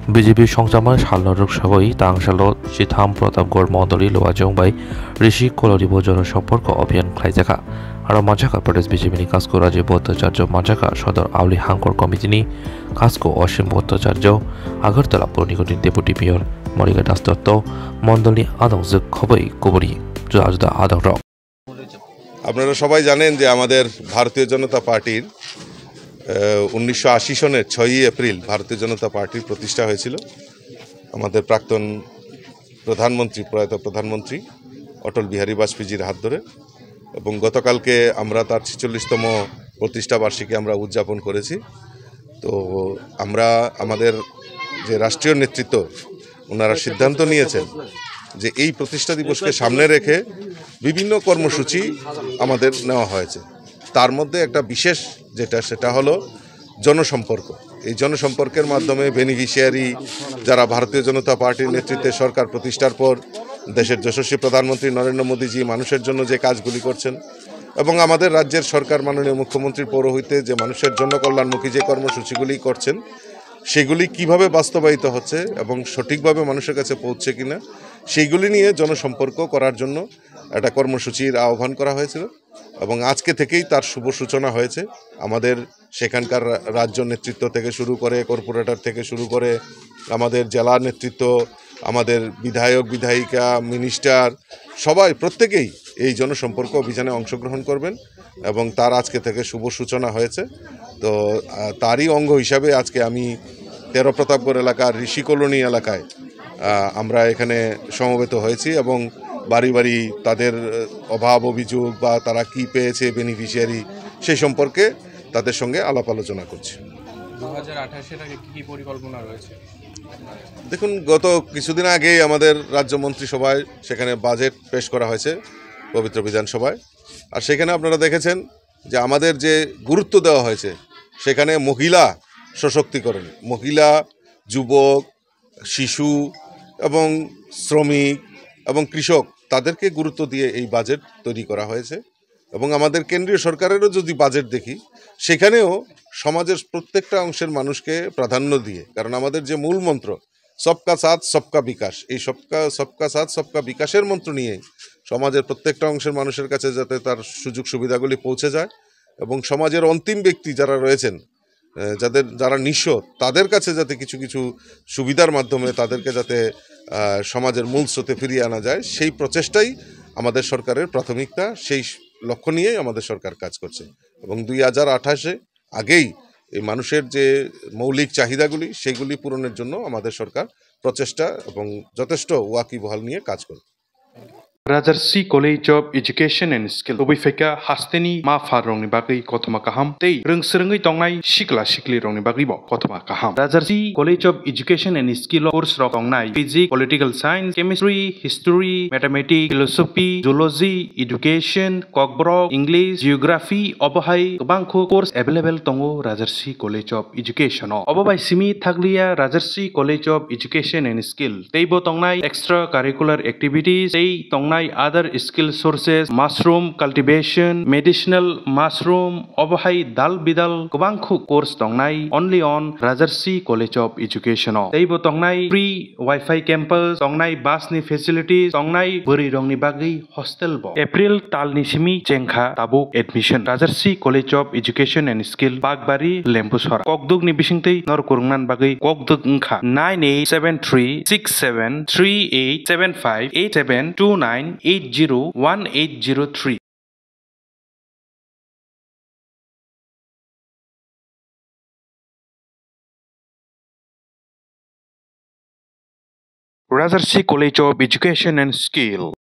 BJP Songjaman Shalnoruk Shavoi Tangsalo Chitham Protapgor Mondoli Loajong by Rishi Koloribo Jono সম্পর্ক অভিযান খাইজাকা আর মাঝাকা প্রদেশ বিজেপিনি কাসকো রাজ্য ভট্টাচার্য মাঝাকা সদর আউলি হাঙ্কর কমিটিনি কাসকো অসীম ভট্টাচার্য আগরতলা পৌর নিগমের ডেপুটি মেয়র মরিগা দাস দত্ত মন্ডলী আদংজক খবই কবরি জুদা আদং রক। আপনারা সবাই জানেন যে আমাদের ভারতীয় জনতা পার্টির 1980 সনের 6ই এপ্রিল ভারতীয় জনতা পার্টির প্রতিষ্ঠা হয়েছিল আমাদের প্রাক্তন প্রধানমন্ত্রী প্রয়াত প্রধানমন্ত্রী অটল বিহারী বাজপেয়ীজির হাত ধরে, এবং গতকালকে আমরা তার 46তম প্রতিষ্ঠা বার্ষিকী আমরা উদযাপন করেছি। তো আমরা আমাদের যে রাষ্ট্রীয় নেতৃত্ব ওনারা সিদ্ধান্ত নিয়েছেন যে এই প্রতিষ্ঠা দিবসকে সামনে রেখে বিভিন্ন কর্মসূচি আমাদের নেওয়া হয়েছে। তার মধ্যে একটা বিশেষ সেটা হলো জনসম্পর্ক। এই জনসম্পর্কের মাধ্যমে বেনিফিশিয়ারি যারা ভারতীয় জনতা পার্টির নেতৃত্বে সরকার প্রতিষ্ঠার পর দেশের যশস্বী প্রধানমন্ত্রী নরেন্দ্র মোদীজি মানুষের জন্য যে কাজগুলি করছেন, এবং আমাদের রাজ্যের সরকার মাননীয় মুখ্যমন্ত্রীর পৌরোহিত্যে যে মানুষের জন্য কল্যাণমুখী যে কর্মসূচিগুলি করছেন সেগুলি কিভাবে বাস্তবায়িত হচ্ছে এবং সঠিকভাবে মানুষের কাছে পৌঁছে কিনা সেইগুলি নিয়ে জনসম্পর্ক করার জন্য একটা কর্মসূচির আহ্বান করা হয়েছিল, এবং আজকে থেকেই তার শুভ সূচনা হয়েছে। আমাদের সেখানকার রাজ্য নেতৃত্ব থেকে শুরু করে কর্পোরেটর থেকে শুরু করে আমাদের জেলা নেতৃত্ব, আমাদের বিধায়ক বিধায়িকা মিনিস্টার সবাই প্রত্যেকেই এই জনসম্পর্ক অভিযানে অংশগ্রহণ করবেন, এবং তার আজকে থেকে শুভ সূচনা হয়েছে। তো তারই অঙ্গ হিসাবে আজকে আমি তেরো প্রতাপগড় এলাকার ঋষি কলোনি এলাকায় আমরা এখানে সমবেত হয়েছি, এবং বাড়ি বাড়ি তাদের অভাব অভিযোগ বা তারা কি পেয়েছে বেনিফিশিয়ারি সেই সম্পর্কে তাদের সঙ্গে আলাপ আলোচনা করছি। 2028-এর আগে কি পরিকল্পনা রয়েছে? দেখুন, গত কিছুদিন আগেই আমাদের রাজ্য মন্ত্রিসভায় সেখানে বাজেট পেশ করা হয়েছে পবিত্র বিধানসভায়, আর সেখানে আপনারা দেখেছেন যে আমাদের যে গুরুত্ব দেওয়া হয়েছে সেখানে মহিলা সশক্তিকরণ, মহিলা, যুবক, শিশু এবং শ্রমিক এবং কৃষক তাদেরকে গুরুত্ব দিয়ে এই বাজেট তৈরি করা হয়েছে। এবং আমাদের কেন্দ্রীয় সরকারেরও যদি বাজেট দেখি সেখানেও সমাজের প্রত্যেকটা অংশের মানুষকে প্রাধান্য দিয়ে, কারণ আমাদের যে মূল মন্ত্র সবকা সাথ সবকা বিকাশ, এই সবকা সাথ সবকা বিকাশের মন্ত্র নিয়ে সমাজের প্রত্যেকটা অংশের মানুষের কাছে যাতে তার সুযোগ সুবিধাগুলি পৌঁছে যায়, এবং সমাজের অন্তিম ব্যক্তি যারা রয়েছেন যারা নিঃস্ব তাদের কাছে যাতে কিছু কিছু সুবিধার মাধ্যমে তাদেরকে যাতে সমাজের মূল স্রোতে ফিরিয়ে আনা যায়, সেই প্রচেষ্টাই আমাদের সরকারের প্রাথমিকতা। সেই লক্ষ্য নিয়েই আমাদের সরকার কাজ করছে, এবং 2028-এ আগেই এই মানুষের যে মৌলিক চাহিদাগুলি সেগুলি পূরণের জন্য আমাদের সরকার প্রচেষ্টা এবং যথেষ্ট ওয়াকিবহাল নিয়ে কাজ করবে। Rajarsi College of Education and Skill Obifeka Hasteni Ma Farongni Bagui Kotoma Kaham Tei Rungsrungi Tongnai Shikla Shikli Rongni Bagui Bo Kotoma Kaham Rajarsi College of Education and Skill course Rok Tongnai Physics, Political Science, Chemistry, History, Mathematics, Philosophy, Zoology, Education, Kokborok, English, Geography, Obahai Bangko course available Tongo Rajarsi College of Education Obabai Simi Thaglia Rajarsi College of Education and Skill Teibo Tongnai extra curricular activities Tei Tongnai other skill sources, mushroom cultivation, medicinal mushroom, obahai dal bidal kubangku course tongnai only on Rajarsi College of Education. Teibo tongnai free Wi-Fi campus, tongnai bus ni facilities, tongnai buri rongni bagi hostel bo. April tal ni simi chengkha tabuk admission. Rajarsi College of Education and Skill Bagbari Lembusora. Kokdug ni bisingtei nor kurungnan bagi kokdug ngkha 98736738758729 801803. Rajarsi College of Education and Skill